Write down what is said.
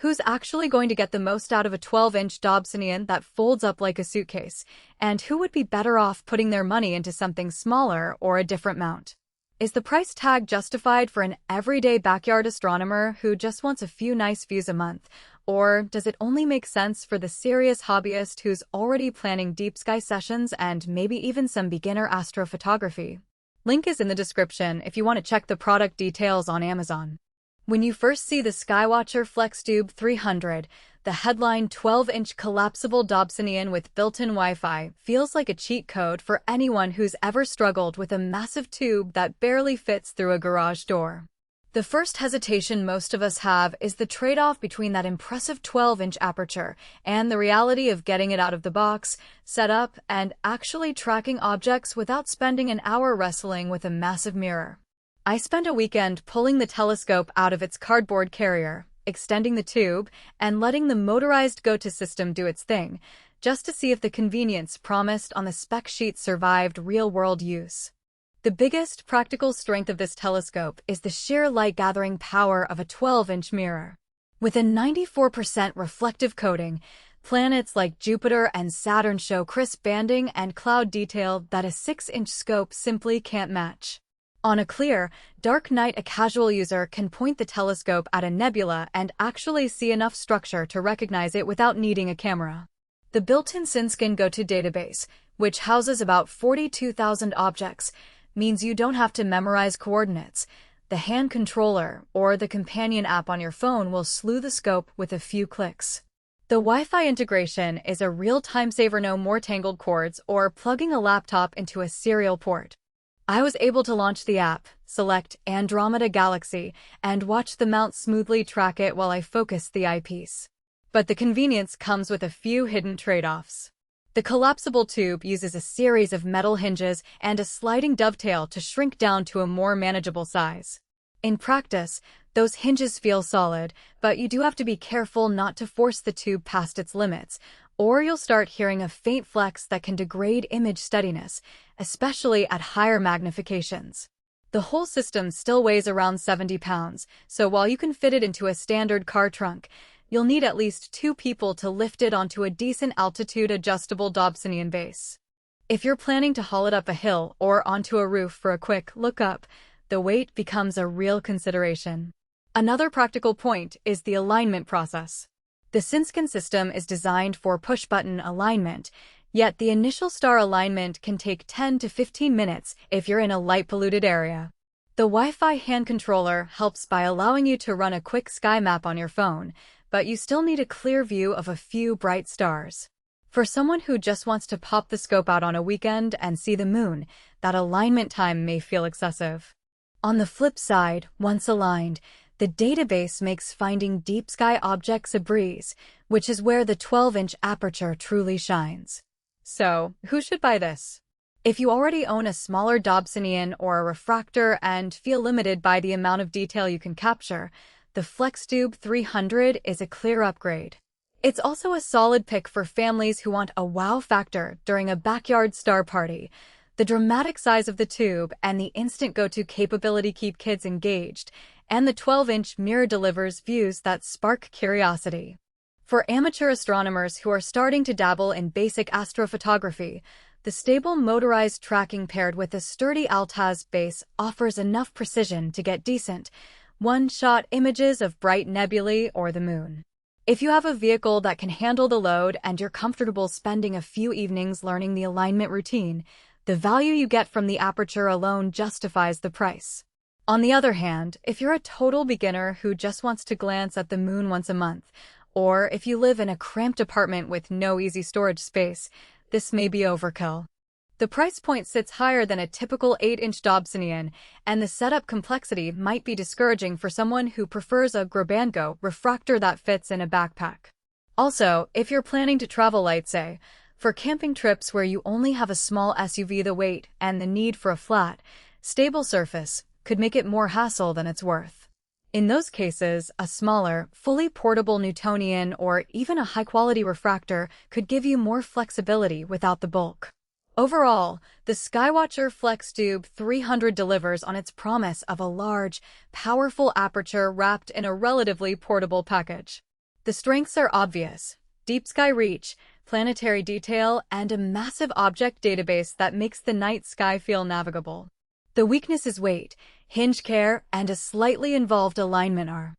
Who's actually going to get the most out of a 12-inch Dobsonian that folds up like a suitcase? And who would be better off putting their money into something smaller or a different mount? Is the price tag justified for an everyday backyard astronomer who just wants a few nice views a month? Or does it only make sense for the serious hobbyist who's already planning deep sky sessions and maybe even some beginner astrophotography? Link is in the description if you want to check the product details on Amazon. When you first see the SkyWatcher Flextube 300, the headline 12-inch collapsible Dobsonian with built-in Wi-Fi feels like a cheat code for anyone who's ever struggled with a massive tube that barely fits through a garage door. The first hesitation most of us have is the trade-off between that impressive 12-inch aperture and the reality of getting it out of the box, set up, and actually tracking objects without spending an hour wrestling with a massive mirror. I spent a weekend pulling the telescope out of its cardboard carrier, extending the tube, and letting the motorized GoTo system do its thing, just to see if the convenience promised on the spec sheet survived real-world use. The biggest practical strength of this telescope is the sheer light-gathering power of a 12-inch mirror. With a 94% reflective coating, planets like Jupiter and Saturn show crisp banding and cloud detail that a 6-inch scope simply can't match. On a clear, dark night, a casual user can point the telescope at a nebula and actually see enough structure to recognize it without needing a camera. The built-in SynScan GoTo database, which houses about 42,000 objects, means you don't have to memorize coordinates. The hand controller or the companion app on your phone will slew the scope with a few clicks. The Wi-Fi integration is a real time saver, no more tangled cords or plugging a laptop into a serial port. I was able to launch the app, select Andromeda Galaxy, and watch the mount smoothly track it while I focused the eyepiece. But the convenience comes with a few hidden trade-offs. The collapsible tube uses a series of metal hinges and a sliding dovetail to shrink down to a more manageable size. In practice, those hinges feel solid, but you do have to be careful not to force the tube past its limits, or you'll start hearing a faint flex that can degrade image steadiness, especially at higher magnifications. The whole system still weighs around 70 pounds, so while you can fit it into a standard car trunk, you'll need at least 2 people to lift it onto a decent altitude adjustable Dobsonian base. If you're planning to haul it up a hill or onto a roof for a quick look up, the weight becomes a real consideration. Another practical point is the alignment process. The SynScan system is designed for push-button alignment, yet the initial star alignment can take 10 to 15 minutes if you're in a light-polluted area. The Wi-Fi hand controller helps by allowing you to run a quick sky map on your phone, but you still need a clear view of a few bright stars. For someone who just wants to pop the scope out on a weekend and see the moon, that alignment time may feel excessive. On the flip side, once aligned, the database makes finding deep sky objects a breeze, which is where the 12-inch aperture truly shines. So, who should buy this? If you already own a smaller Dobsonian or a refractor and feel limited by the amount of detail you can capture, the Flextube 300 is a clear upgrade. It's also a solid pick for families who want a wow factor during a backyard star party. The dramatic size of the tube and the instant go-to capability keep kids engaged, and the 12-inch mirror delivers views that spark curiosity. For amateur astronomers who are starting to dabble in basic astrophotography, the stable motorized tracking paired with a sturdy Altaz base offers enough precision to get decent, one-shot images of bright nebulae or the moon. If you have a vehicle that can handle the load and you're comfortable spending a few evenings learning the alignment routine, the value you get from the aperture alone justifies the price. On the other hand, if you're a total beginner who just wants to glance at the moon once a month, or if you live in a cramped apartment with no easy storage space, this may be overkill. The price point sits higher than a typical 8-inch Dobsonian, and the setup complexity might be discouraging for someone who prefers a grab-and-go refractor that fits in a backpack. Also, if you're planning to travel light, say, for camping trips where you only have a small SUV, the weight and the need for a flat, stable surface could make it more hassle than it's worth. In those cases, a smaller, fully portable Newtonian or even a high-quality refractor could give you more flexibility without the bulk. Overall, the SkyWatcher Flextube 300 delivers on its promise of a large, powerful aperture wrapped in a relatively portable package. The strengths are obvious: deep sky reach, planetary detail, and a massive object database that makes the night sky feel navigable. The weakness is weight, hinge care, and a slightly involved alignment arm.